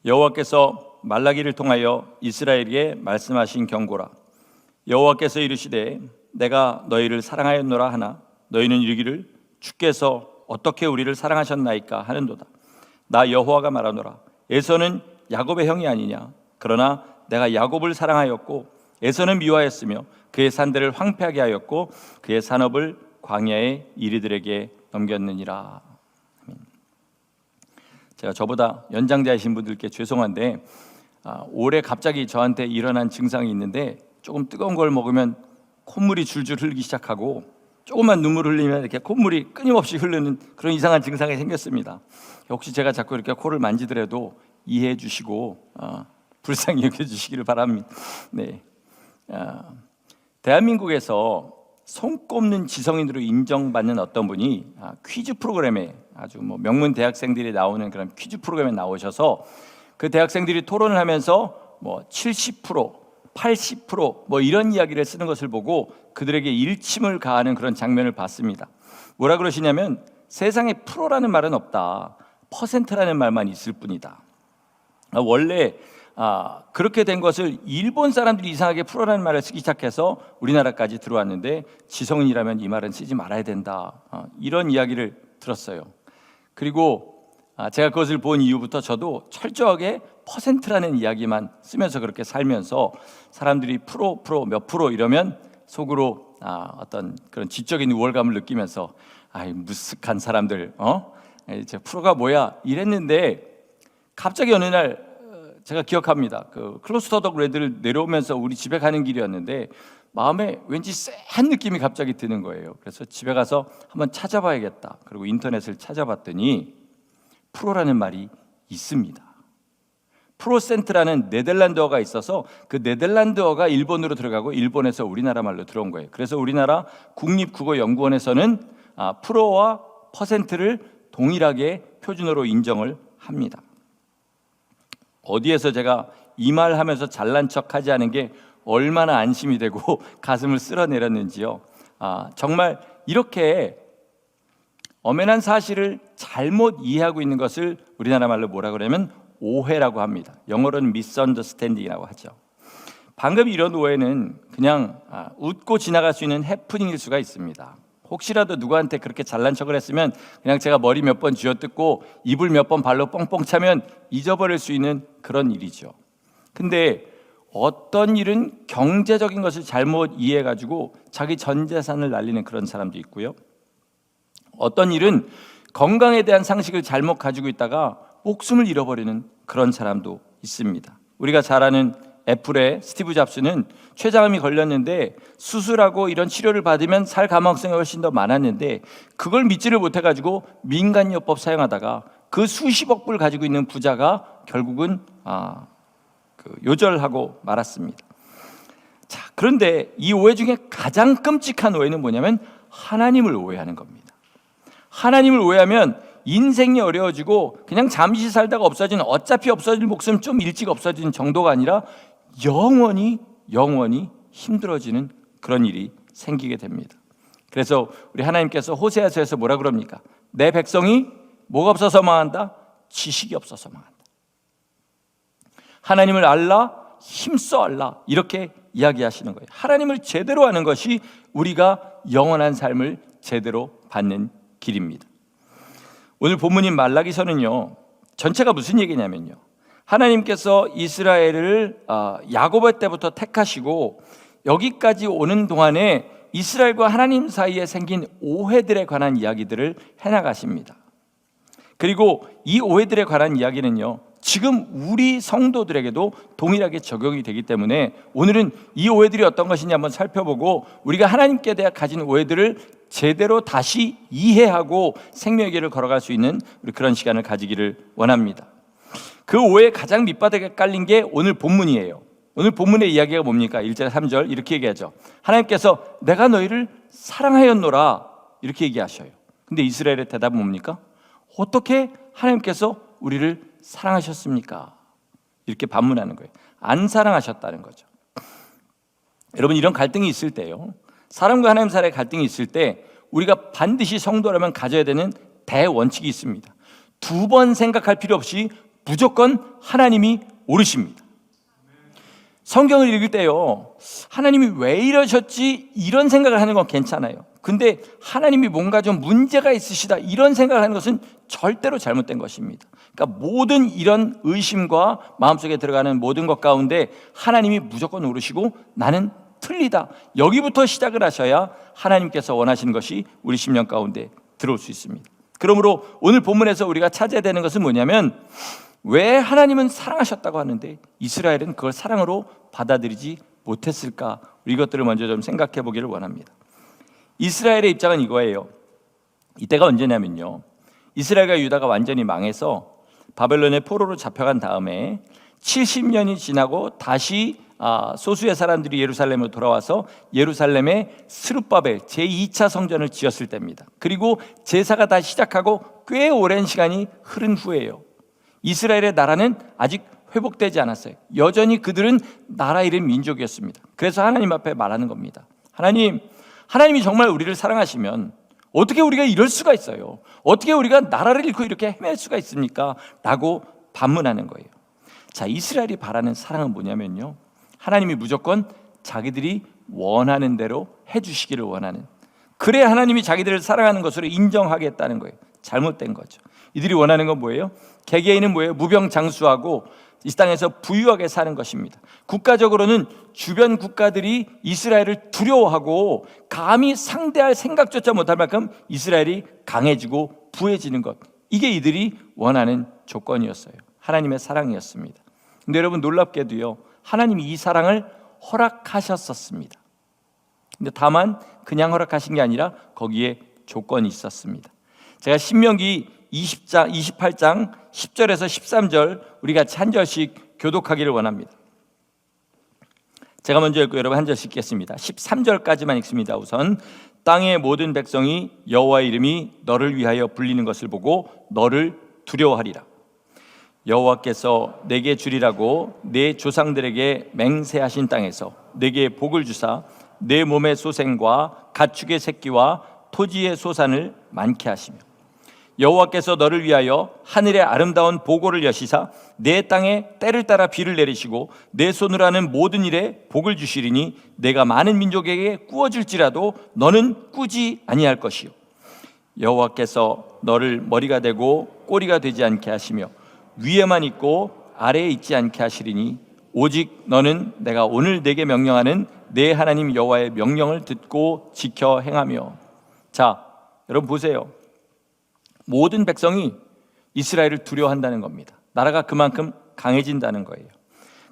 여호와께서 말라기를 통하여 이스라엘에게 말씀하신 경고라. 여호와께서 이르시되 내가 너희를 사랑하였노라 하나 너희는 이르기를 주께서 어떻게 우리를 사랑하셨나이까 하는도다. 나 여호와가 말하노라. 에서는 야곱의 형이 아니냐. 그러나 내가 야곱을 사랑하였고 에서는 미워하였으며 그의 산들을 황폐하게 하였고 그의 산업을 광야의 이리들에게 넘겼느니라. 제가 저보다 연장자이신 분들께 죄송한데 올해 갑자기 저한테 일어난 증상이 있는데 조금 뜨거운 걸 먹으면 콧물이 줄줄 흐르기 시작하고 조금만 눈물 흘리면 이렇게 콧물이 끊임없이 흐르는 그런 이상한 증상이 생겼습니다. 혹시 제가 자꾸 이렇게 코를 만지더라도 이해해 주시고 불쌍히 여겨주시기를 바랍니다. 네, 대한민국에서 손꼽는 지성인으로 인정받는 어떤 분이 퀴즈 프로그램에 아주 명문 대학생들이 나오는 그런 퀴즈 프로그램에 나오셔서 그 대학생들이 토론을 하면서 70%, 80% 이런 이야기를 쓰는 것을 보고 그들에게 일침을 가하는 그런 장면을 봤습니다. 뭐라 그러시냐면 세상에 프로라는 말은 없다. 퍼센트라는 말만 있을 뿐이다. 원래 그렇게 된 것을 일본 사람들이 이상하게 프로라는 말을 쓰기 시작해서 우리나라까지 들어왔는데 지성인이라면 이 말은 쓰지 말아야 된다. 이런 이야기를 들었어요. 그리고 제가 그것을 본 이후부터 저도 철저하게 퍼센트라는 이야기만 쓰면서 그렇게 살면서 사람들이 프로 몇 프로 이러면 속으로 어떤 그런 지적인 우월감을 느끼면서 무쓱한 사람들 이제 프로가 뭐야 이랬는데 갑자기 어느 날 제가 기억합니다. 그 클로스터덕 레드를 내려오면서 우리 집에 가는 길이었는데 마음에 왠지 쎄한 느낌이 갑자기 드는 거예요. 그래서 집에 가서 한번 찾아봐야겠다. 그리고 인터넷을 찾아봤더니 프로라는 말이 있습니다. 프로센트라는 네덜란드어가 있어서 그 네덜란드어가 일본으로 들어가고 일본에서 우리나라 말로 들어온 거예요. 그래서 우리나라 국립국어연구원에서는 프로와 퍼센트를 동일하게 표준어로 인정을 합니다. 어디에서 제가 이 말 하면서 잘난 척하지 않은 게 얼마나 안심이 되고 가슴을 쓸어내렸는지요. 정말 이렇게 엄연한 사실을 잘못 이해하고 있는 것을 우리나라 말로 뭐라 그러냐면 오해라고 합니다. 영어로는 misunderstanding이라고 하죠. 방금 이런 오해는 그냥 웃고 지나갈 수 있는 해프닝일 수가 있습니다. 혹시라도 누구한테 그렇게 잘난 척을 했으면 그냥 제가 머리 몇 번 쥐어뜯고 이불 몇 번 발로 뻥뻥 차면 잊어버릴 수 있는 그런 일이죠. 근데 어떤 일은 경제적인 것을 잘못 이해해가지고 자기 전 재산을 날리는 그런 사람도 있고요. 어떤 일은 건강에 대한 상식을 잘못 가지고 있다가 목숨을 잃어버리는 그런 사람도 있습니다. 우리가 잘 아는 애플의 스티브 잡스는 췌장암이 걸렸는데 수술하고 이런 치료를 받으면 살 가망성이 훨씬 더 많았는데 그걸 믿지를 못해가지고 민간요법 사용하다가 그 수십억 불 가지고 있는 부자가 결국은 요절하고 말았습니다. 자, 그런데 이 오해 중에 가장 끔찍한 오해는 뭐냐면 하나님을 오해하는 겁니다. 하나님을 오해하면 인생이 어려워지고 그냥 잠시 살다가 없어지는 어차피 없어질 목숨 좀 일찍 없어지는 정도가 아니라 영원히 힘들어지는 그런 일이 생기게 됩니다. 그래서 우리 하나님께서 호세아서에서 뭐라 그럽니까? 내 백성이 뭐가 없어서 망한다? 지식이 없어서 망한다. 하나님을 알라, 힘써 알라 이렇게 이야기하시는 거예요. 하나님을 제대로 아는 것이 우리가 영원한 삶을 제대로 받는 길입니다. 오늘 본문인 말라기서는요 전체가 무슨 얘기냐면요 하나님께서 이스라엘을 야곱의 때부터 택하시고 여기까지 오는 동안에 이스라엘과 하나님 사이에 생긴 오해들에 관한 이야기들을 해나가십니다. 그리고 이 오해들에 관한 이야기는요 지금 우리 성도들에게도 동일하게 적용이 되기 때문에 오늘은 이 오해들이 어떤 것인지 한번 살펴보고 우리가 하나님께 대해 가진 오해들을 제대로 다시 이해하고 생명의 길을 걸어갈 수 있는 그런 시간을 가지기를 원합니다. 그 오해의 가장 밑바닥에 깔린 게 오늘 본문이에요. 오늘 본문의 이야기가 뭡니까? 1절 3절 이렇게 얘기하죠. 하나님께서 내가 너희를 사랑하였노라 이렇게 얘기하셔요. 근데 이스라엘의 대답은 뭡니까? 어떻게 하나님께서 우리를 사랑하셨습니까? 이렇게 반문하는 거예요. 안 사랑하셨다는 거죠. 여러분 이런 갈등이 있을 때요 사람과 하나님 사이의 갈등이 있을 때 우리가 반드시 성도라면 가져야 되는 대원칙이 있습니다. 두 번 생각할 필요 없이 무조건 하나님이 옳으십니다. 성경을 읽을 때요, 하나님이 왜 이러셨지 이런 생각을 하는 건 괜찮아요. 근데 하나님이 뭔가 좀 문제가 있으시다 이런 생각을 하는 것은 절대로 잘못된 것입니다. 그러니까 모든 이런 의심과 마음속에 들어가는 모든 것 가운데 하나님이 무조건 옳으시고 나는 틀리다, 여기부터 시작을 하셔야 하나님께서 원하시는 것이 우리 심령 가운데 들어올 수 있습니다. 그러므로 오늘 본문에서 우리가 찾아야 되는 것은 뭐냐면, 왜 하나님은 사랑하셨다고 하는데 이스라엘은 그걸 사랑으로 받아들이지 못했을까? 이것들을 먼저 좀 생각해 보기를 원합니다. 이스라엘의 입장은 이거예요. 이때가 언제냐면요, 이스라엘과 유다가 완전히 망해서 바벨론의 포로로 잡혀간 다음에 70년이 지나고 다시 소수의 사람들이 예루살렘으로 돌아와서 예루살렘에 스룹바벨 제2차 성전을 지었을 때입니다. 그리고 제사가 다시 시작하고 꽤 오랜 시간이 흐른 후에요, 이스라엘의 나라는 아직 회복되지 않았어요. 여전히 그들은 나라 잃은 민족이었습니다. 그래서 하나님 앞에 말하는 겁니다. 하나님이 정말 우리를 사랑하시면 어떻게 우리가 이럴 수가 있어요? 어떻게 우리가 나라를 잃고 이렇게 헤맬 수가 있습니까? 라고 반문하는 거예요. 자, 이스라엘이 바라는 사랑은 뭐냐면요, 하나님이 무조건 자기들이 원하는 대로 해주시기를 원하는, 그래야 하나님이 자기들을 사랑하는 것으로 인정하겠다는 거예요. 잘못된 거죠. 이들이 원하는 건 뭐예요? 개개인은 뭐예요? 무병장수하고 이 땅에서 부유하게 사는 것입니다. 국가적으로는 주변 국가들이 이스라엘을 두려워하고 감히 상대할 생각조차 못할 만큼 이스라엘이 강해지고 부해지는 것, 이게 이들이 원하는 조건이었어요. 하나님의 사랑이었습니다. 근데 여러분, 놀랍게도요, 하나님이 이 사랑을 허락하셨었습니다. 근데 다만 그냥 허락하신 게 아니라 거기에 조건이 있었습니다. 제가 신명기 28장 10절에서 13절 우리 같이 한 절씩 교독하기를 원합니다. 제가 먼저 읽고 여러분 한 절씩 읽겠습니다. 13절까지만 읽습니다. 우선, 땅의 모든 백성이 여호와의 이름이 너를 위하여 불리는 것을 보고 너를 두려워하리라. 여호와께서 내게 주리라고 내 조상들에게 맹세하신 땅에서 내게 복을 주사 내 몸의 소생과 가축의 새끼와 토지의 소산을 많게 하시며, 여호와께서 너를 위하여 하늘의 아름다운 보고를 여시사 내 땅에 때를 따라 비를 내리시고 내 손으로 하는 모든 일에 복을 주시리니 내가 많은 민족에게 꾸어줄지라도 너는 꾸지 아니할 것이요, 여호와께서 너를 머리가 되고 꼬리가 되지 않게 하시며 위에만 있고 아래에 있지 않게 하시리니 오직 너는 내가 오늘 내게 명령하는 내 하나님 여호와의 명령을 듣고 지켜 행하며. 자, 여러분 보세요. 모든 백성이 이스라엘을 두려워한다는 겁니다. 나라가 그만큼 강해진다는 거예요.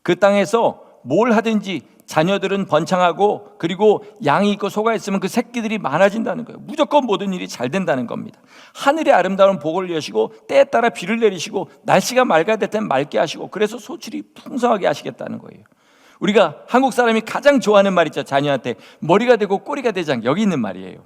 그 땅에서 뭘 하든지 자녀들은 번창하고, 그리고 양이 있고 소가 있으면 그 새끼들이 많아진다는 거예요. 무조건 모든 일이 잘 된다는 겁니다. 하늘의 아름다운 복을 여시고 때에 따라 비를 내리시고 날씨가 맑아야 될 땐 맑게 하시고, 그래서 소출이 풍성하게 하시겠다는 거예요. 우리가 한국 사람이 가장 좋아하는 말 있죠. 자녀한테 머리가 되고 꼬리가 되지 않게, 여기 있는 말이에요.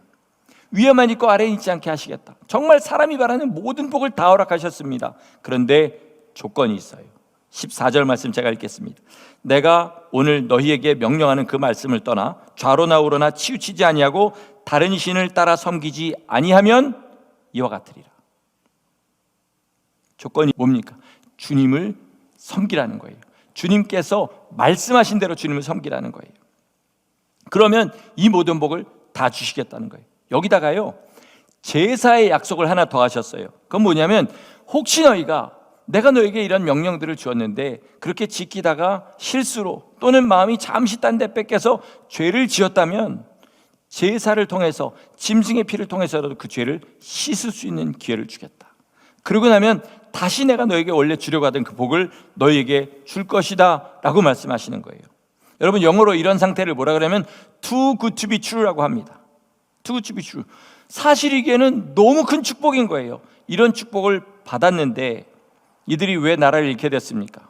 위에만 있고 아래에 있지 않게 하시겠다. 정말 사람이 바라는 모든 복을 다 허락하셨습니다. 그런데 조건이 있어요. 14절 말씀 제가 읽겠습니다. 내가 오늘 너희에게 명령하는 그 말씀을 떠나 좌로나 우로나 치우치지 아니하고 다른 신을 따라 섬기지 아니하면 이와 같으리라. 조건이 뭡니까? 주님을 섬기라는 거예요. 주님께서 말씀하신 대로 주님을 섬기라는 거예요. 그러면 이 모든 복을 다 주시겠다는 거예요. 여기다가요, 제사의 약속을 하나 더 하셨어요. 그건 뭐냐면, 혹시 너희가 내가 너에게 이런 명령들을 주었는데 그렇게 지키다가 실수로 또는 마음이 잠시 딴 데 뺏겨서 죄를 지었다면 제사를 통해서, 짐승의 피를 통해서라도 그 죄를 씻을 수 있는 기회를 주겠다. 그러고 나면 다시 내가 너에게 원래 주려고 하던 그 복을 너희에게 줄 것이다 라고 말씀하시는 거예요. 여러분, 영어로 이런 상태를 뭐라 그러면 too good to be true라고 합니다. too good to be true. 사실이기에는 너무 큰 축복인 거예요. 이런 축복을 받았는데 이들이 왜 나라를 잃게 됐습니까?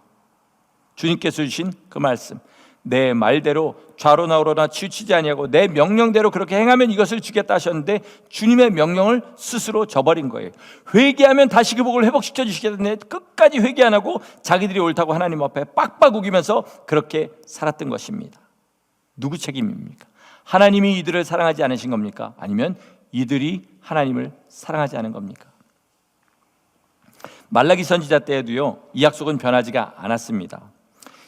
주님께서 주신 그 말씀, 내 말대로 좌로나 우로나 치우치지 아니하고 내 명령대로 그렇게 행하면 이것을 주겠다 하셨는데 주님의 명령을 스스로 저버린 거예요. 회개하면 다시 그 복을 회복시켜 주시겠는데 끝까지 회개 안 하고 자기들이 옳다고 하나님 앞에 빡빡 우기면서 그렇게 살았던 것입니다. 누구 책임입니까? 하나님이 이들을 사랑하지 않으신 겁니까? 아니면 이들이 하나님을 사랑하지 않은 겁니까? 말라기 선지자 때에도요, 이 약속은 변하지가 않았습니다.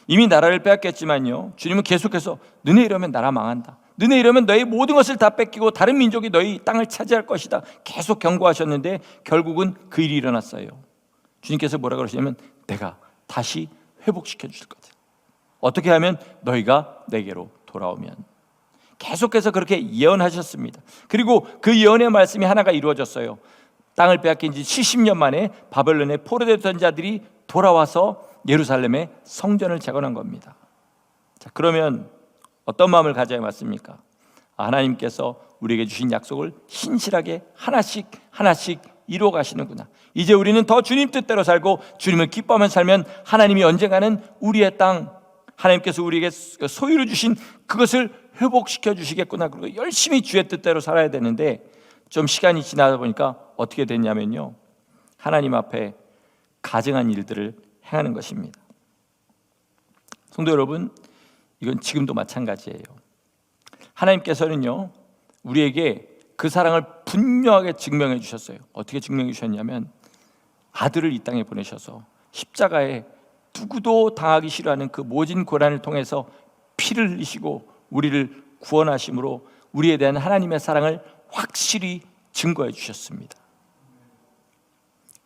이미 나라를 빼앗겼지만요, 주님은 계속해서 너네 이러면 나라 망한다, 너네 이러면 너희 모든 것을 다 뺏기고 다른 민족이 너희 땅을 차지할 것이다, 계속 경고하셨는데 결국은 그 일이 일어났어요. 주님께서 뭐라 그러시냐면 내가 다시 회복시켜 줄 거다. 어떻게 하면? 너희가 내게로 돌아오면. 계속해서 그렇게 예언하셨습니다. 그리고 그 예언의 말씀이 하나가 이루어졌어요. 땅을 빼앗긴 지 70년 만에 바벨론에 포로되었던 자들이 돌아와서 예루살렘의 성전을 재건한 겁니다. 자, 그러면 어떤 마음을 가져야 맞습니까? 하나님께서 우리에게 주신 약속을 신실하게 하나씩 하나씩 이루어 가시는구나. 이제 우리는 더 주님 뜻대로 살고 주님을 기뻐하며 살면 하나님이 언젠가는 우리의 땅, 하나님께서 우리에게 소유를 주신 그것을 회복시켜 주시겠구나. 그리고 열심히 주의 뜻대로 살아야 되는데 좀 시간이 지나다 보니까 어떻게 됐냐면요, 하나님 앞에 가증한 일들을 행하는 것입니다. 성도 여러분, 이건 지금도 마찬가지예요. 하나님께서는요, 우리에게 그 사랑을 분명하게 증명해 주셨어요. 어떻게 증명해 주셨냐면 아들을 이 땅에 보내셔서 십자가에 누구도 당하기 싫어하는 그 모진 고난을 통해서 피를 흘리시고 우리를 구원하심으로 우리에 대한 하나님의 사랑을 확실히 증거해 주셨습니다.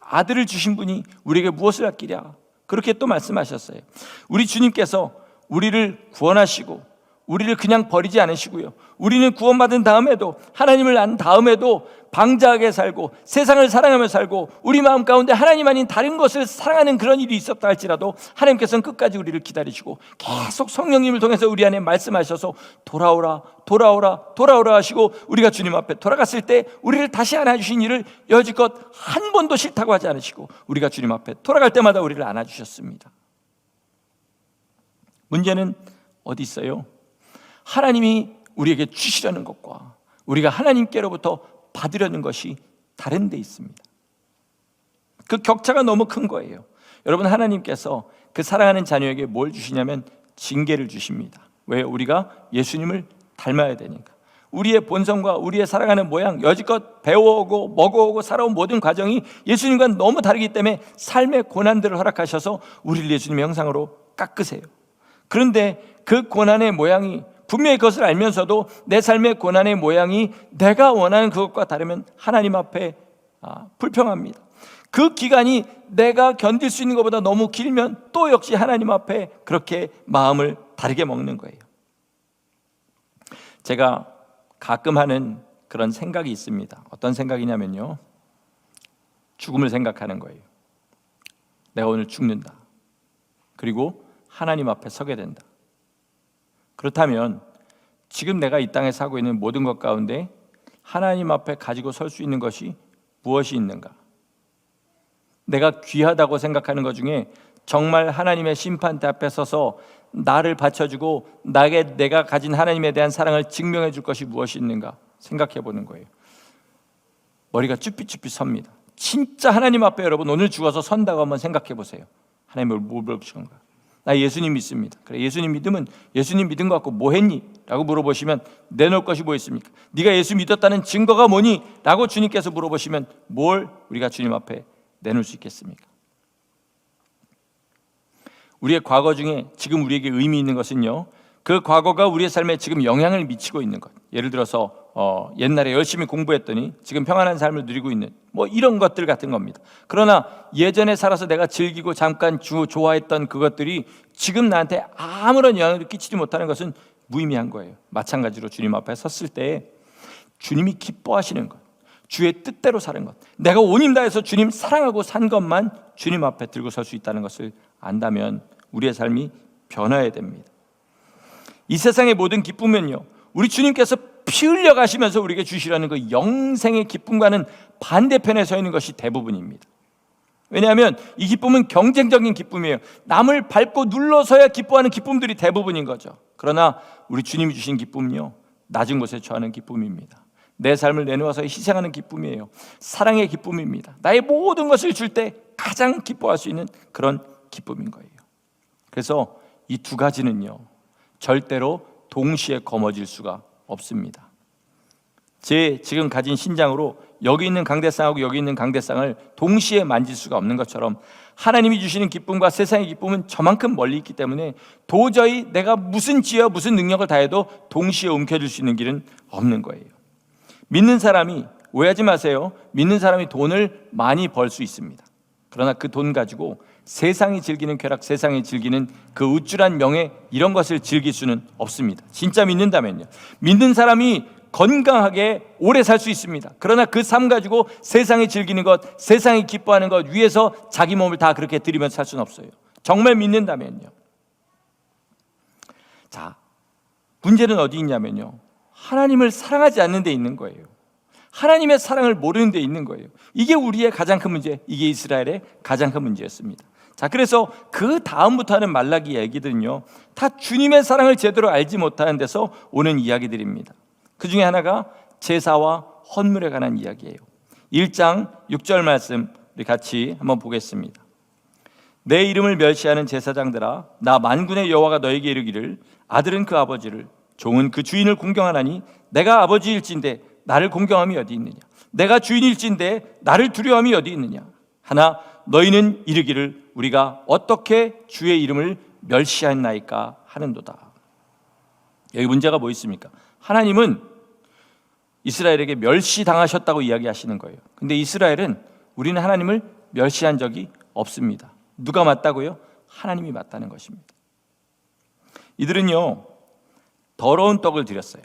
아들을 주신 분이 우리에게 무엇을 아끼랴, 그렇게 또 말씀하셨어요. 우리 주님께서 우리를 구원하시고 우리를 그냥 버리지 않으시고요, 우리는 구원받은 다음에도, 하나님을 안 다음에도 방자하게 살고 세상을 사랑하며 살고 우리 마음 가운데 하나님 아닌 다른 것을 사랑하는 그런 일이 있었다 할지라도 하나님께서는 끝까지 우리를 기다리시고 계속 성령님을 통해서 우리 안에 말씀하셔서 돌아오라 돌아오라 돌아오라 하시고, 우리가 주님 앞에 돌아갔을 때 우리를 다시 안아주신 일을 여지껏 한 번도 싫다고 하지 않으시고 우리가 주님 앞에 돌아갈 때마다 우리를 안아주셨습니다. 문제는 어디 있어요? 하나님이 우리에게 주시려는 것과 우리가 하나님께로부터 받으려는 것이 다른 데 있습니다. 그 격차가 너무 큰 거예요. 여러분, 하나님께서 그 사랑하는 자녀에게 뭘 주시냐면 징계를 주십니다. 왜? 우리가 예수님을 닮아야 되니까. 우리의 본성과 우리의 살아가는 모양, 여지껏 배워오고 먹어오고 살아온 모든 과정이 예수님과 너무 다르기 때문에 삶의 고난들을 허락하셔서 우리를 예수님의 형상으로 깎으세요. 그런데 그 고난의 모양이 분명히 그것을 알면서도 내 삶의 고난의 모양이 내가 원하는 그것과 다르면 하나님 앞에 불평합니다. 그 기간이 내가 견딜 수 있는 것보다 너무 길면 또 역시 하나님 앞에 그렇게 마음을 다르게 먹는 거예요. 제가 가끔 하는 그런 생각이 있습니다. 어떤 생각이냐면요, 죽음을 생각하는 거예요. 내가 오늘 죽는다. 그리고 하나님 앞에 서게 된다. 그렇다면 지금 내가 이 땅에 살고 있는 모든 것 가운데 하나님 앞에 가지고 설 수 있는 것이 무엇이 있는가? 내가 귀하다고 생각하는 것 중에 정말 하나님의 심판대 앞에 서서 나를 바쳐주고 내가 가진 하나님에 대한 사랑을 증명해 줄 것이 무엇이 있는가 생각해 보는 거예요. 머리가 쭈삣쭈삣 섭니다. 진짜 하나님 앞에 여러분 오늘 죽어서 선다고 한번 생각해 보세요. 하나님을 뭘 물어보시는 거야? 나 예수님 믿습니다. 그래, 예수님 믿으면 예수님 믿은 것 갖고 뭐 했니? 라고 물어보시면 내놓을 것이 뭐 있습니까? 네가 예수 믿었다는 증거가 뭐니? 라고 주님께서 물어보시면 뭘 우리가 주님 앞에 내놓을 수 있겠습니까? 우리의 과거 중에 지금 우리에게 의미 있는 것은요, 그 과거가 우리의 삶에 지금 영향을 미치고 있는 것. 예를 들어서 옛날에 열심히 공부했더니 지금 평안한 삶을 누리고 있는 뭐 이런 것들 같은 겁니다. 그러나 예전에 살아서 내가 즐기고 잠깐 좋아했던 그것들이 지금 나한테 아무런 영향을 끼치지 못하는 것은 무의미한 거예요. 마찬가지로 주님 앞에 섰을 때 주님이 기뻐하시는 것, 주의 뜻대로 사는 것, 내가 온 힘 다해서 주님 사랑하고 산 것만 주님 앞에 들고 설 수 있다는 것을 안다면 우리의 삶이 변화해야 됩니다. 이 세상의 모든 기쁨은요, 우리 주님께서 피 흘려 가시면서 우리에게 주시라는 그 영생의 기쁨과는 반대편에 서 있는 것이 대부분입니다. 왜냐하면 이 기쁨은 경쟁적인 기쁨이에요. 남을 밟고 눌러서야 기뻐하는 기쁨들이 대부분인 거죠. 그러나 우리 주님이 주신 기쁨은요, 낮은 곳에 처하는 기쁨입니다. 내 삶을 내놓아서 희생하는 기쁨이에요. 사랑의 기쁨입니다. 나의 모든 것을 줄 때 가장 기뻐할 수 있는 그런 기쁨인 거예요. 그래서 이 두 가지는요, 절대로 동시에 거머쥘 수가 없습니다. 제 지금 가진 신장으로 여기 있는 강대상하고 여기 있는 강대상을 동시에 만질 수가 없는 것처럼 하나님이 주시는 기쁨과 세상의 기쁨은 저만큼 멀리 있기 때문에 도저히 내가 무슨 지혜와 무슨 능력을 다해도 동시에 움켜쥘 수 있는 길은 없는 거예요. 믿는 사람이, 오해하지 마세요, 믿는 사람이 돈을 많이 벌 수 있습니다. 그러나 그 돈 가지고 세상이 즐기는 쾌락, 세상이 즐기는 그 우쭐한 명예, 이런 것을 즐길 수는 없습니다. 진짜 믿는다면요. 믿는 사람이 건강하게 오래 살 수 있습니다. 그러나 그 삶 가지고 세상이 즐기는 것, 세상이 기뻐하는 것 위해서 자기 몸을 다 그렇게 들이면서 살 수는 없어요. 정말 믿는다면요. 자, 문제는 어디 있냐면요, 하나님을 사랑하지 않는 데 있는 거예요. 하나님의 사랑을 모르는 데 있는 거예요. 이게 우리의 가장 큰 문제, 이게 이스라엘의 가장 큰 문제였습니다. 자, 그래서 그 다음부터 하는 말라기 얘기들은요, 다 주님의 사랑을 제대로 알지 못하는 데서 오는 이야기들입니다. 그 중에 하나가 제사와 헌물에 관한 이야기예요. 1장 6절 말씀 우리 같이 한번 보겠습니다. 내 이름을 멸시하는 제사장들아, 나 만군의 여호와가 너에게 이르기를 아들은 그 아버지를, 종은 그 주인을 공경하나니 내가 아버지일진데 나를 공경함이 어디 있느냐? 내가 주인일진데 나를 두려움이 어디 있느냐? 하나 너희는 이르기를 우리가 어떻게 주의 이름을 멸시하나이까 하는도다. 여기 문제가 뭐 있습니까? 하나님은 이스라엘에게 멸시당하셨다고 이야기하시는 거예요. 근데 이스라엘은 우리는 하나님을 멸시한 적이 없습니다. 누가 맞다고요? 하나님이 맞다는 것입니다. 이들은요, 더러운 떡을 드렸어요.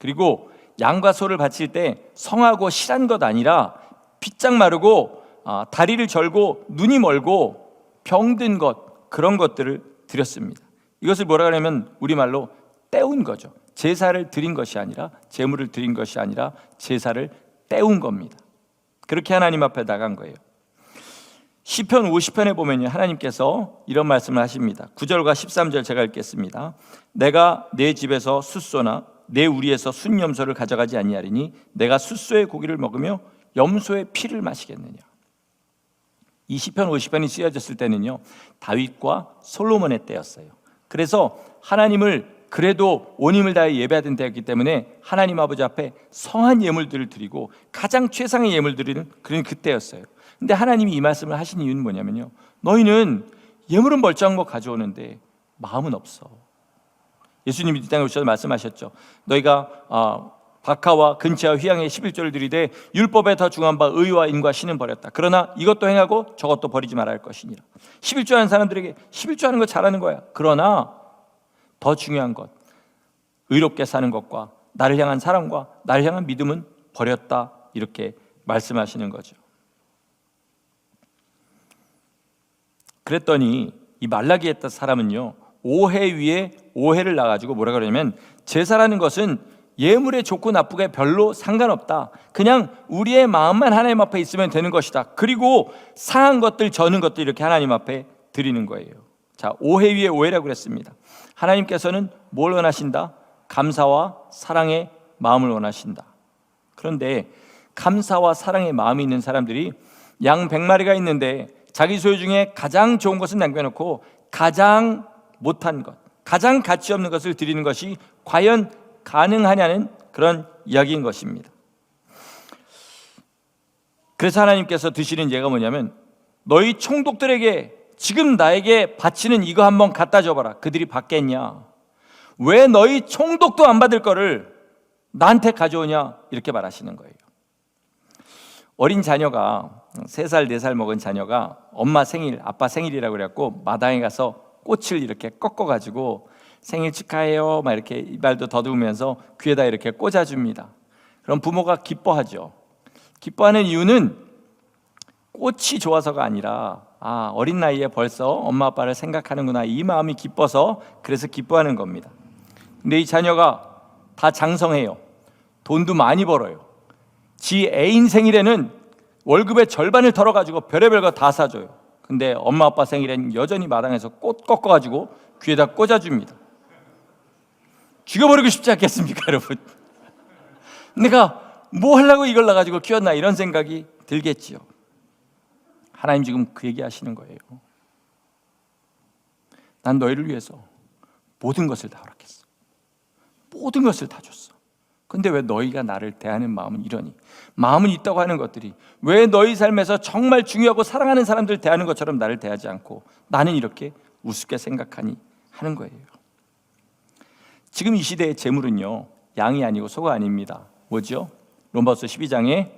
그리고 양과 소를 바칠 때 성하고 실한 것 아니라 핏장 마르고 다리를 절고 눈이 멀고 병든 것, 그런 것들을 드렸습니다. 이것을 뭐라 하냐면 우리말로 때운 거죠. 제사를 드린 것이 아니라, 제물을 드린 것이 아니라 제사를 때운 겁니다. 그렇게 하나님 앞에 나간 거예요. 시편 50편에 보면요, 하나님께서 이런 말씀을 하십니다. 9절과 13절 제가 읽겠습니다. 내가 내 집에서 숫소나 내 우리에서 순염소를 가져가지 아니하리니 내가 숫소의 고기를 먹으며 염소의 피를 마시겠느냐. 이 시편 50편이 쓰여졌을 때는요, 다윗과 솔로몬의 때였어요. 그래서 하나님을 그래도 온 힘을 다해 예배하던 때였기 때문에 하나님 아버지 앞에 성한 예물들을 드리고 가장 최상의 예물들을 드리는 그런 그때였어요. 근데 하나님이 이 말씀을 하신 이유는 뭐냐면요, 너희는 예물은 멀쩡한 거 가져오는데 마음은 없어. 예수님이 이 땅에 오셔서 말씀하셨죠. 너희가 박하와 근치와 휘양의 11조를 드리되 율법에 더 중한 바 의와 인과 신은 버렸다. 그러나 이것도 행하고 저것도 버리지 말아야 할 것이니라. 11조 하는 사람들에게 11조 하는 거 잘하는 거야. 그러나 더 중요한 것, 의롭게 사는 것과 나를 향한 사랑과 나를 향한 믿음은 버렸다. 이렇게 말씀하시는 거죠. 그랬더니 이 말라기 했던 사람은요, 오해 위에 오해를 놔가지고 뭐라 그러냐면, 제사라는 것은 예물의 좋고 나쁘게 별로 상관없다. 그냥 우리의 마음만 하나님 앞에 있으면 되는 것이다. 그리고 상한 것들, 저는 것들 이렇게 하나님 앞에 드리는 거예요. 자, 오해 위에 오해라고 그랬습니다. 하나님께서는 뭘 원하신다? 감사와 사랑의 마음을 원하신다. 그런데 감사와 사랑의 마음이 있는 사람들이 양 100마리가 있는데 자기 소유 중에 가장 좋은 것은 남겨놓고 가장 못한 것, 가장 가치 없는 것을 드리는 것이 과연 가능하냐는 그런 이야기인 것입니다. 그래서 하나님께서 드시는 예가 뭐냐면, 너희 총독들에게 지금 나에게 바치는 이거 한번 갖다 줘봐라. 그들이 받겠냐? 왜 너희 총독도 안 받을 거를 나한테 가져오냐? 이렇게 말하시는 거예요. 어린 자녀가 3살, 4살 먹은 자녀가 엄마 생일, 아빠 생일이라고 그래갖고 마당에 가서 꽃을 이렇게 꺾어가지고 생일 축하해요 막 이렇게 이발도 더듬으면서 귀에다 이렇게 꽂아줍니다. 그럼 부모가 기뻐하죠. 기뻐하는 이유는 꽃이 좋아서가 아니라, 어린 나이에 벌써 엄마 아빠를 생각하는구나, 이 마음이 기뻐서, 그래서 기뻐하는 겁니다. 근데 이 자녀가 다 장성해요. 돈도 많이 벌어요. 지 애인 생일에는 월급의 절반을 털어가지고 별의별 거 다 사줘요. 근데 엄마 아빠 생일엔 여전히 마당에서 꽃 꺾어가지고 귀에다 꽂아줍니다. 죽여버리고 싶지 않겠습니까, 여러분? 내가 뭐 하려고 이걸 놔가지고 키웠나, 이런 생각이 들겠지요. 하나님 지금 그 얘기 하시는 거예요. 난 너희를 위해서 모든 것을 다 허락했어. 모든 것을 다 줬어. 근데 왜 너희가 나를 대하는 마음은 이러니? 마음은 있다고 하는 것들이 왜 너희 삶에서 정말 중요하고 사랑하는 사람들 대하는 것처럼 나를 대하지 않고 나는 이렇게 우습게 생각하니? 하는 거예요. 지금 이 시대의 재물은요, 양이 아니고 소가 아닙니다. 뭐죠? 로마서 12장에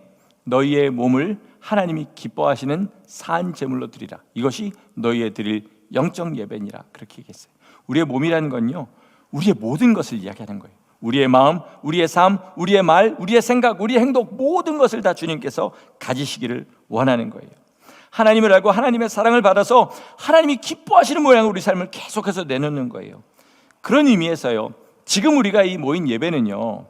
너희의 몸을 하나님이 기뻐하시는 산 제물로 드리라. 이것이 너희의 드릴 영적 예배니라. 그렇게 얘기했어요. 우리의 몸이라는 건요, 우리의 모든 것을 이야기하는 거예요. 우리의 마음, 우리의 삶, 우리의 말, 우리의 생각, 우리의 행동, 모든 것을 다 주님께서 가지시기를 원하는 거예요. 하나님을 알고 하나님의 사랑을 받아서 하나님이 기뻐하시는 모양으로 우리 삶을 계속해서 내놓는 거예요. 그런 의미에서요, 지금 우리가 이 모인 예배는요,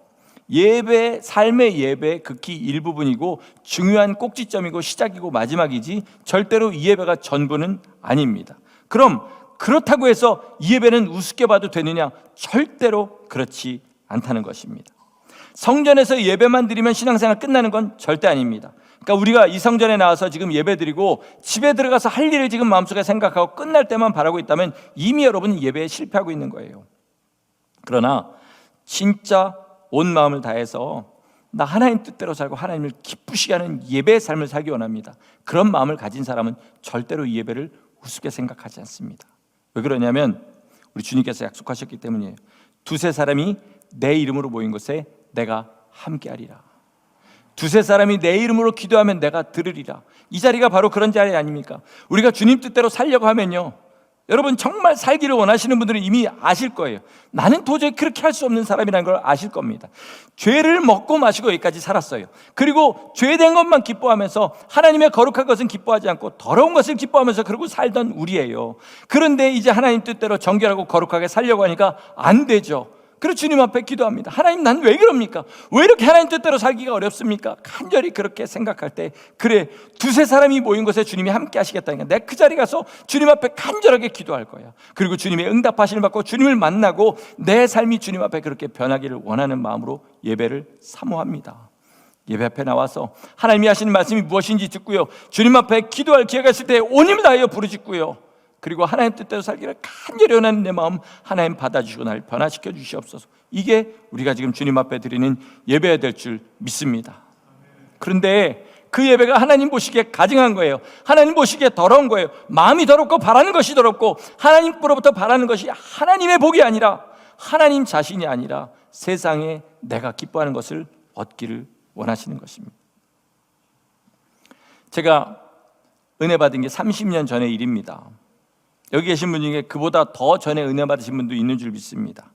예배, 삶의 예배 극히 일부분이고 중요한 꼭지점이고 시작이고 마지막이지 절대로 이 예배가 전부는 아닙니다. 그럼 그렇다고 해서 이 예배는 우습게 봐도 되느냐? 절대로 그렇지 않다는 것입니다. 성전에서 예배만 드리면 신앙생활 끝나는 건 절대 아닙니다. 그러니까 우리가 이 성전에 나와서 지금 예배 드리고 집에 들어가서 할 일을 지금 마음속에 생각하고 끝날 때만 바라고 있다면 이미 여러분은 예배에 실패하고 있는 거예요. 그러나 진짜 온 마음을 다해서 나 하나님 뜻대로 살고 하나님을 기쁘시게 하는 예배의 삶을 살기 원합니다. 그런 마음을 가진 사람은 절대로 이 예배를 우습게 생각하지 않습니다. 왜 그러냐면 우리 주님께서 약속하셨기 때문이에요. 두세 사람이 내 이름으로 모인 곳에 내가 함께하리라. 두세 사람이 내 이름으로 기도하면 내가 들으리라. 이 자리가 바로 그런 자리 아닙니까? 우리가 주님 뜻대로 살려고 하면요, 여러분 정말 살기를 원하시는 분들은 이미 아실 거예요. 나는 도저히 그렇게 할 수 없는 사람이라는 걸 아실 겁니다. 죄를 먹고 마시고 여기까지 살았어요. 그리고 죄된 것만 기뻐하면서 하나님의 거룩한 것은 기뻐하지 않고 더러운 것을 기뻐하면서 그러고 살던 우리예요. 그런데 이제 하나님 뜻대로 정결하고 거룩하게 살려고 하니까 안 되죠. 그래서 주님 앞에 기도합니다. 하나님, 난 왜 그럽니까? 왜 이렇게 하나님 뜻대로 살기가 어렵습니까? 간절히 그렇게 생각할 때, 그래, 두세 사람이 모인 곳에 주님이 함께 하시겠다니까 내가 그 자리 가서 주님 앞에 간절하게 기도할 거야. 그리고 주님의 응답하심을 받고 주님을 만나고 내 삶이 주님 앞에 그렇게 변하기를 원하는 마음으로 예배를 사모합니다. 예배 앞에 나와서 하나님이 하시는 말씀이 무엇인지 듣고요, 주님 앞에 기도할 기회가 있을 때 온 힘을 다하여 부르짖고요, 그리고 하나님 뜻대로 살기를 간절히 원하는 내 마음 하나님 받아주시고 나를 변화시켜 주시옵소서. 이게 우리가 지금 주님 앞에 드리는 예배가 될 줄 믿습니다. 그런데 그 예배가 하나님 보시기에 가증한 거예요. 하나님 보시기에 더러운 거예요. 마음이 더럽고 바라는 것이 더럽고 하나님으로부터 바라는 것이 하나님의 복이 아니라 하나님 자신이 아니라 세상에 내가 기뻐하는 것을 얻기를 원하시는 것입니다. 제가 은혜 받은 게 30년 전의 일입니다. 여기 계신 분 중에 그보다 더 전에 은혜 받으신 분도 있는 줄 믿습니다.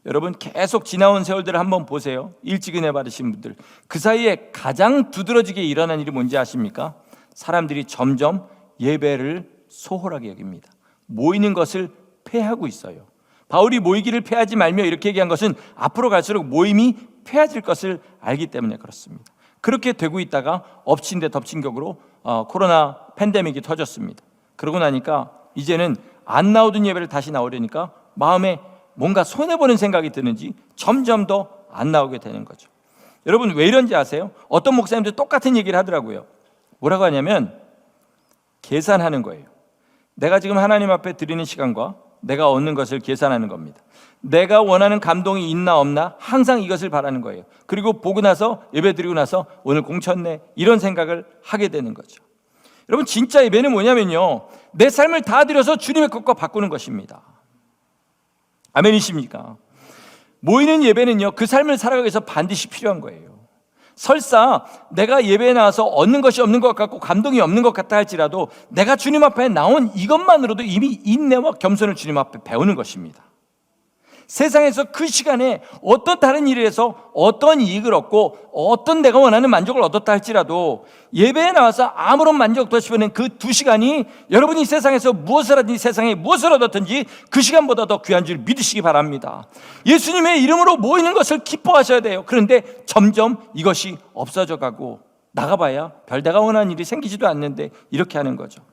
여러분 계속 지나온 세월들을 한번 보세요. 일찍 은혜 받으신 분들, 그 사이에 가장 두드러지게 일어난 일이 뭔지 아십니까? 사람들이 점점 예배를 소홀하게 여깁니다. 모이는 것을 폐하고 있어요. 바울이 모이기를 폐하지 말며 이렇게 얘기한 것은 앞으로 갈수록 모임이 폐해질 것을 알기 때문에 그렇습니다. 그렇게 되고 있다가 엎친 데 덮친 격으로 코로나 팬데믹이 터졌습니다. 그러고 나니까 이제는 안 나오던 예배를 다시 나오려니까 마음에 뭔가 손해보는 생각이 드는지 점점 더 안 나오게 되는 거죠. 여러분 왜 이런지 아세요? 어떤 목사님들 똑같은 얘기를 하더라고요. 뭐라고 하냐면 계산하는 거예요. 내가 지금 하나님 앞에 드리는 시간과 내가 얻는 것을 계산하는 겁니다. 내가 원하는 감동이 있나 없나 항상 이것을 바라는 거예요. 그리고 보고 나서 예배 드리고 나서 오늘 공쳤네 이런 생각을 하게 되는 거죠. 여러분 진짜 예배는 뭐냐면요, 내 삶을 다 드려서 주님의 것과 바꾸는 것입니다. 아멘이십니까? 모이는 예배는요, 그 삶을 살아가기 위해서 반드시 필요한 거예요. 설사 내가 예배에 나와서 얻는 것이 없는 것 같고 감동이 없는 것 같다 할지라도 내가 주님 앞에 나온 이것만으로도 이미 인내와 겸손을 주님 앞에 배우는 것입니다. 세상에서 그 시간에 어떤 다른 일을 해서 어떤 이익을 얻고 어떤 내가 원하는 만족을 얻었다 할지라도 예배에 나와서 아무런 만족도 없이 보낸 그 2시간이 여러분이 세상에서 무엇을 하든지 세상에 무엇을 얻었든지 그 시간보다 더 귀한 줄 믿으시기 바랍니다. 예수님의 이름으로 모이는 것을 기뻐하셔야 돼요. 그런데 점점 이것이 없어져 가고 나가봐야 별다가 원하는 일이 생기지도 않는데 이렇게 하는 거죠.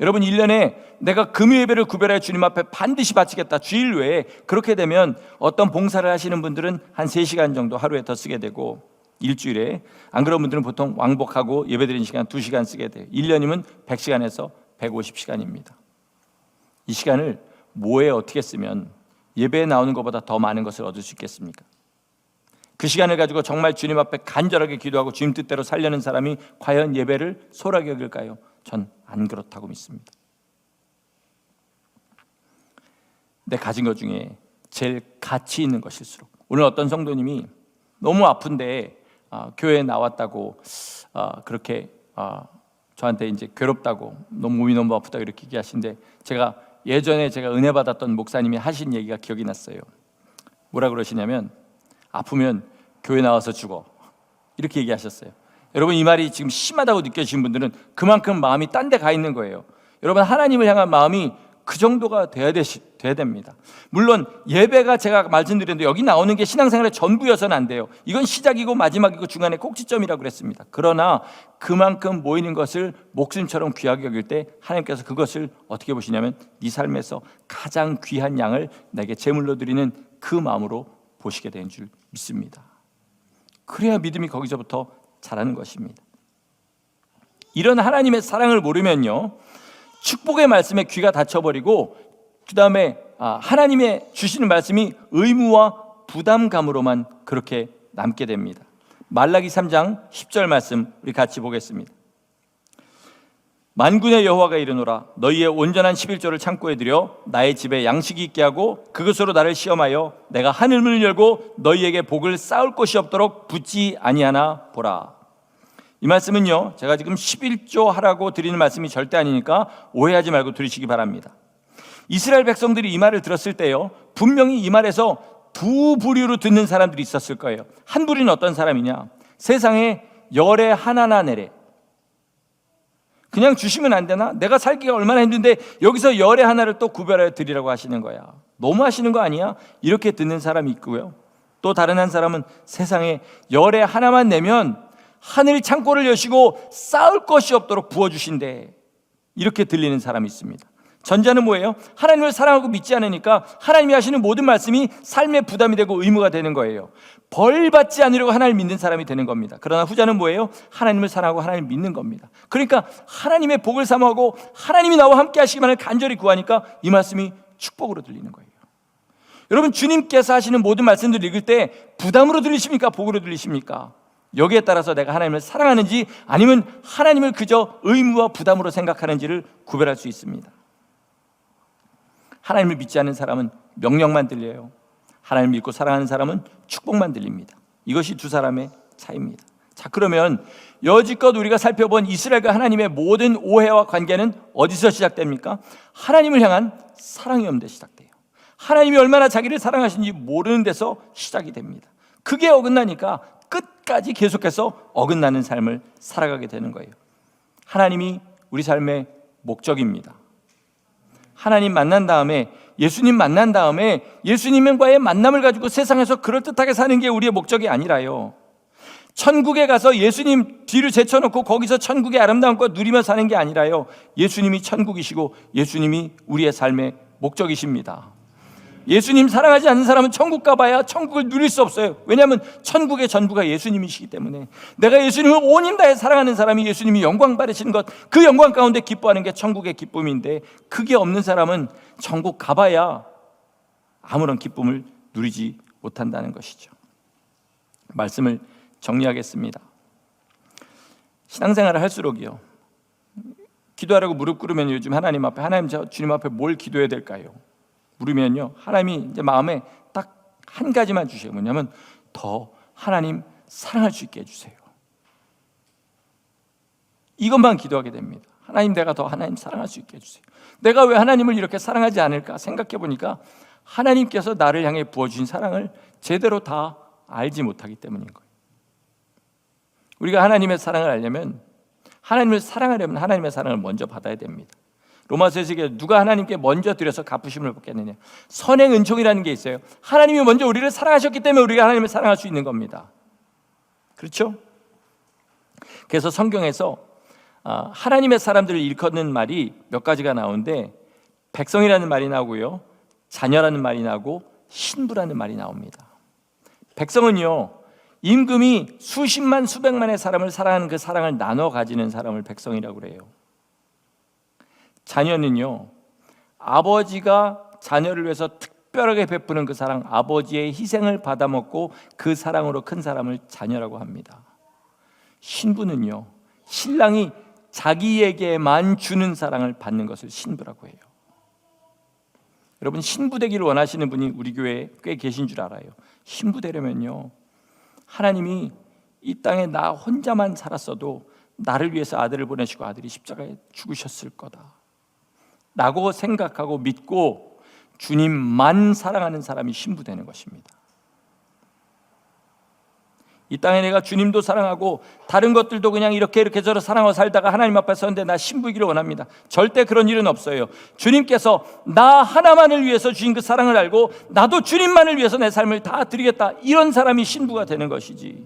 여러분 1년에 내가 금요 예배를 구별하여 주님 앞에 반드시 바치겠다, 주일 외에 그렇게 되면 어떤 봉사를 하시는 분들은 한 3시간 정도 하루에 더 쓰게 되고, 일주일에 안 그런 분들은 보통 왕복하고 예배드리는 시간 2시간 쓰게 돼요. 1년이면 100시간에서 150시간입니다. 이 시간을 뭐에 어떻게 쓰면 예배에 나오는 것보다 더 많은 것을 얻을 수 있겠습니까? 그 시간을 가지고 정말 주님 앞에 간절하게 기도하고 주님 뜻대로 살려는 사람이 과연 예배를 소홀하게 여길까요? 전 안 그렇다고 믿습니다. 내 가진 것 중에 제일 가치 있는 것일수록, 오늘 어떤 성도님이 너무 아픈데 교회에 나왔다고 그렇게 저한테 이제 괴롭다고, 너무 몸이 너무 아프다고 이렇게 얘기하시는데, 제가 예전에 은혜 받았던 목사님이 하신 얘기가 기억이 났어요. 뭐라 그러시냐면, 아프면 교회 나와서 죽어, 이렇게 얘기하셨어요. 여러분, 이 말이 지금 심하다고 느껴지신 분들은 그만큼 마음이 딴 데 가 있는 거예요. 여러분, 하나님을 향한 마음이 그 정도가 돼야 됩니다. 물론 예배가 제가 말씀드렸는데 여기 나오는 게 신앙생활의 전부여서는 안 돼요. 이건 시작이고 마지막이고 중간에 꼭지점이라고 그랬습니다. 그러나 그만큼 모이는 것을 목숨처럼 귀하게 여길 때 하나님께서 그것을 어떻게 보시냐면, 네 삶에서 가장 귀한 양을 내게 제물로 드리는 그 마음으로 보시게 되는 줄 믿습니다. 그래야 믿음이 거기서부터 자라는 것입니다. 이런 하나님의 사랑을 모르면요, 축복의 말씀에 귀가 닫혀버리고, 그 다음에 하나님의 주시는 말씀이 의무와 부담감으로만 그렇게 남게 됩니다. 말라기 3장 10절 말씀 우리 같이 보겠습니다. 만군의 여호와가 이르노라, 너희의 온전한 11조를 창고에 들여 나의 집에 양식이 있게 하고 그것으로 나를 시험하여 내가 하늘문을 열고 너희에게 복을 쌓을 곳이 없도록 붙지 아니하나 보라. 이 말씀은요, 제가 지금 11조 하라고 드리는 말씀이 절대 아니니까 오해하지 말고 들으시기 바랍니다. 이스라엘 백성들이 이 말을 들었을 때요, 분명히 이 말에서 두 부류로 듣는 사람들이 있었을 거예요. 한 부류는 어떤 사람이냐, 세상에 열에 하나나 내래, 그냥 주시면 안 되나? 내가 살기가 얼마나 힘든데 여기서 열의 하나를 또 구별하여 드리라고 하시는 거야. 너무 하시는 거 아니야? 이렇게 듣는 사람이 있고요. 또 다른 한 사람은 세상에 열의 하나만 내면 하늘 창고를 여시고 쌓을 것이 없도록 부어주신대, 이렇게 들리는 사람이 있습니다. 전자는 뭐예요? 하나님을 사랑하고 믿지 않으니까 하나님이 하시는 모든 말씀이 삶의 부담이 되고 의무가 되는 거예요. 벌 받지 않으려고 하나님을 믿는 사람이 되는 겁니다. 그러나 후자는 뭐예요? 하나님을 사랑하고 하나님을 믿는 겁니다. 그러니까 하나님의 복을 사모하고 하나님이 나와 함께 하시기만을 간절히 구하니까 이 말씀이 축복으로 들리는 거예요. 여러분, 주님께서 하시는 모든 말씀들을 읽을 때 부담으로 들리십니까? 복으로 들리십니까? 여기에 따라서 내가 하나님을 사랑하는지 아니면 하나님을 그저 의무와 부담으로 생각하는지를 구별할 수 있습니다. 하나님을 믿지 않는 사람은 명령만 들려요. 하나님을 믿고 사랑하는 사람은 축복만 들립니다. 이것이 두 사람의 차이입니다. 자, 그러면 여지껏 우리가 살펴본 이스라엘과 하나님의 모든 오해와 관계는 어디서 시작됩니까? 하나님을 향한 사랑이 없는 데 시작돼요. 하나님이 얼마나 자기를 사랑하시는지 모르는 데서 시작이 됩니다. 그게 어긋나니까 끝까지 계속해서 어긋나는 삶을 살아가게 되는 거예요. 하나님이 우리 삶의 목적입니다. 하나님 만난 다음에, 예수님 만난 다음에 예수님과의 만남을 가지고 세상에서 그럴듯하게 사는 게 우리의 목적이 아니라요, 천국에 가서 예수님 뒤를 제쳐놓고 거기서 천국의 아름다운 것 누리며 사는 게 아니라요, 예수님이 천국이시고 예수님이 우리의 삶의 목적이십니다. 예수님 사랑하지 않는 사람은 천국 가봐야 천국을 누릴 수 없어요. 왜냐하면 천국의 전부가 예수님이시기 때문에. 내가 예수님을 온 힘 다해 사랑하는 사람이 예수님이 영광 받으시는 것, 그 영광 가운데 기뻐하는 게 천국의 기쁨인데, 그게 없는 사람은 천국 가봐야 아무런 기쁨을 누리지 못한다는 것이죠. 말씀을 정리하겠습니다. 신앙생활을 할수록이요, 기도하라고 무릎 꿇으면 요즘 하나님 앞에, 하나님 저 주님 앞에 뭘 기도해야 될까요? 물으면요, 하나님이 이제 마음에 딱 한 가지만 주세요. 뭐냐면 더 하나님 사랑할 수 있게 해주세요. 이것만 기도하게 됩니다. 하나님, 내가 더 하나님 사랑할 수 있게 해주세요. 내가 왜 하나님을 이렇게 사랑하지 않을까 생각해 보니까 하나님께서 나를 향해 부어주신 사랑을 제대로 다 알지 못하기 때문인 거예요. 우리가 하나님의 사랑을 알려면, 하나님을 사랑하려면 하나님의 사랑을 먼저 받아야 됩니다. 로마서에서 누가 하나님께 먼저 드려서 갚으심을 받겠느냐, 선행 은총이라는 게 있어요. 하나님이 먼저 우리를 사랑하셨기 때문에 우리가 하나님을 사랑할 수 있는 겁니다. 그렇죠? 그래서 성경에서 하나님의 사람들을 일컫는 말이 몇 가지가 나오는데, 백성이라는 말이 나오고요, 자녀라는 말이 나오고 신부라는 말이 나옵니다. 백성은요, 임금이 수십만 수백만의 사람을 사랑하는 그 사랑을 나눠 가지는 사람을 백성이라고 그래요. 자녀는요, 아버지가 자녀를 위해서 특별하게 베푸는 그 사랑, 아버지의 희생을 받아먹고 그 사랑으로 큰 사람을 자녀라고 합니다. 신부는요, 신랑이 자기에게만 주는 사랑을 받는 것을 신부라고 해요. 여러분, 신부 되기를 원하시는 분이 우리 교회에 꽤 계신 줄 알아요. 신부 되려면요, 하나님이 이 땅에 나 혼자만 살았어도 나를 위해서 아들을 보내시고 아들이 십자가에 죽으셨을 거다 라고 생각하고 믿고 주님만 사랑하는 사람이 신부 되는 것입니다. 이 땅에 내가 주님도 사랑하고 다른 것들도 그냥 이렇게 저렇게 사랑하고 살다가 하나님 앞에 서는데 나 신부이기를 원합니다. 절대 그런 일은 없어요. 주님께서 나 하나만을 위해서 주신 그 사랑을 알고 나도 주님만을 위해서 내 삶을 다 드리겠다, 이런 사람이 신부가 되는 것이지,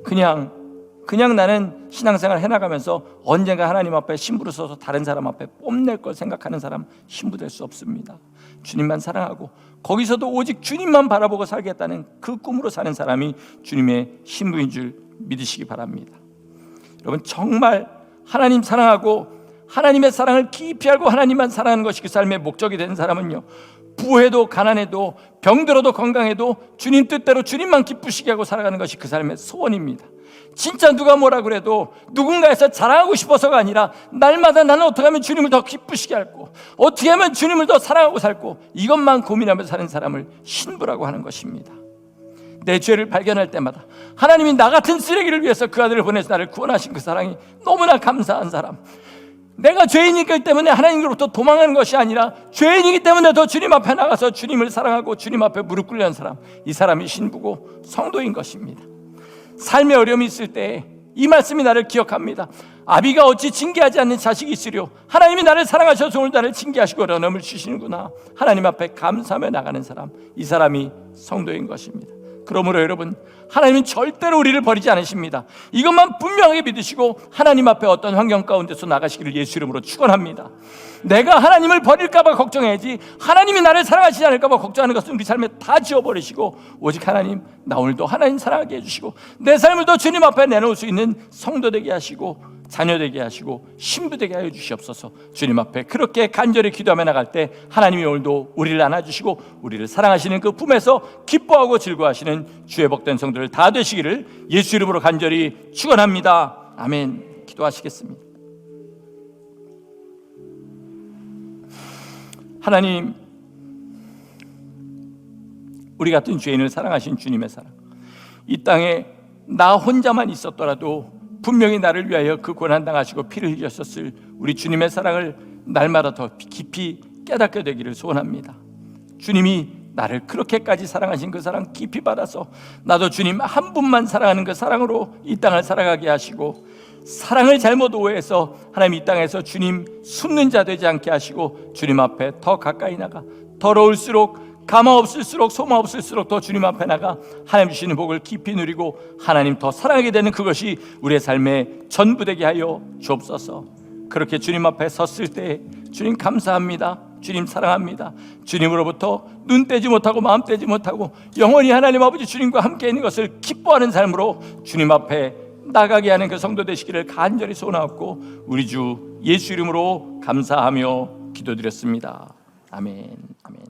그냥 나는 신앙생활 해나가면서 언젠가 하나님 앞에 신부로 서서 다른 사람 앞에 뽐낼 걸 생각하는 사람 신부 될 수 없습니다. 주님만 사랑하고 거기서도 오직 주님만 바라보고 살겠다는 그 꿈으로 사는 사람이 주님의 신부인 줄 믿으시기 바랍니다. 여러분, 정말 하나님 사랑하고 하나님의 사랑을 깊이 알고 하나님만 사랑하는 것이 그 삶의 목적이 되는 사람은요, 부해도 가난해도 병들어도 건강해도 주님 뜻대로 주님만 기쁘시게 하고 살아가는 것이 그 삶의 소원입니다. 진짜 누가 뭐라 그래도 누군가에서 자랑하고 싶어서가 아니라 날마다 나는 어떻게 하면 주님을 더 기쁘시게 할고 어떻게 하면 주님을 더 사랑하고 살고 이것만 고민하면서 사는 사람을 신부라고 하는 것입니다. 내 죄를 발견할 때마다 하나님이 나 같은 쓰레기를 위해서 그 아들을 보내서 나를 구원하신 그 사랑이 너무나 감사한 사람, 내가 죄인이기 때문에 하나님으로부터 도망하는 것이 아니라 죄인이기 때문에 더 주님 앞에 나가서 주님을 사랑하고 주님 앞에 무릎 꿇는 사람, 이 사람이 신부고 성도인 것입니다. 삶의 어려움이 있을 때 이 말씀이 나를 기억합니다. 아비가 어찌 징계하지 않는 자식이 있으려 하나님이 나를 사랑하셔서 오늘 나를 징계하시고 어려움을 주시는구나, 하나님 앞에 감사하며 나가는 사람, 이 사람이 성도인 것입니다. 그러므로 여러분, 하나님은 절대로 우리를 버리지 않으십니다. 이것만 분명하게 믿으시고 하나님 앞에 어떤 환경 가운데서 나가시기를 예수 이름으로 축원합니다. 내가 하나님을 버릴까 봐 걱정해야지 하나님이 나를 사랑하시지 않을까 봐 걱정하는 것은 우리 삶에 다 지워버리시고 오직 하나님, 나 오늘도 하나님 사랑하게 해주시고 내 삶을 더 주님 앞에 내놓을 수 있는 성도 되게 하시고 자녀 되게 하시고 신부 되게 하여 주시옵소서. 주님 앞에 그렇게 간절히 기도하며 나갈 때 하나님이 오늘도 우리를 안아주시고 우리를 사랑하시는 그 품에서 기뻐하고 즐거워하시는 주의 복된 성도들 다 되시기를 예수 이름으로 간절히 축원합니다. 아멘. 기도하시겠습니다. 하나님, 우리 같은 죄인을 사랑하신 주님의 사랑, 이 땅에 나 혼자만 있었더라도 분명히 나를 위하여 그 고난당하시고 피를 흘리셨을 우리 주님의 사랑을 날마다 더 깊이 깨닫게 되기를 소원합니다. 주님이 나를 그렇게까지 사랑하신 그 사랑 깊이 받아서 나도 주님 한 분만 사랑하는 그 사랑으로 이 땅을 살아가게 하시고, 사랑을 잘못 오해해서 하나님 이 땅에서 주님 숨는 자 되지 않게 하시고 주님 앞에 더 가까이 나가 더러울수록 가망 없을수록 소망 없을수록 더 주님 앞에 나가 하나님 주시는 복을 깊이 누리고 하나님 더 사랑하게 되는 그것이 우리의 삶의 전부 되게 하여 주옵소서. 그렇게 주님 앞에 섰을 때 주님 감사합니다, 주님 사랑합니다, 주님으로부터 눈 떼지 못하고 마음 떼지 못하고 영원히 하나님 아버지 주님과 함께 있는 것을 기뻐하는 삶으로 주님 앞에 나가게 하는 그 성도 되시기를 간절히 소원하옵고 우리 주 예수 이름으로 감사하며 기도드렸습니다. 아멘. 아멘.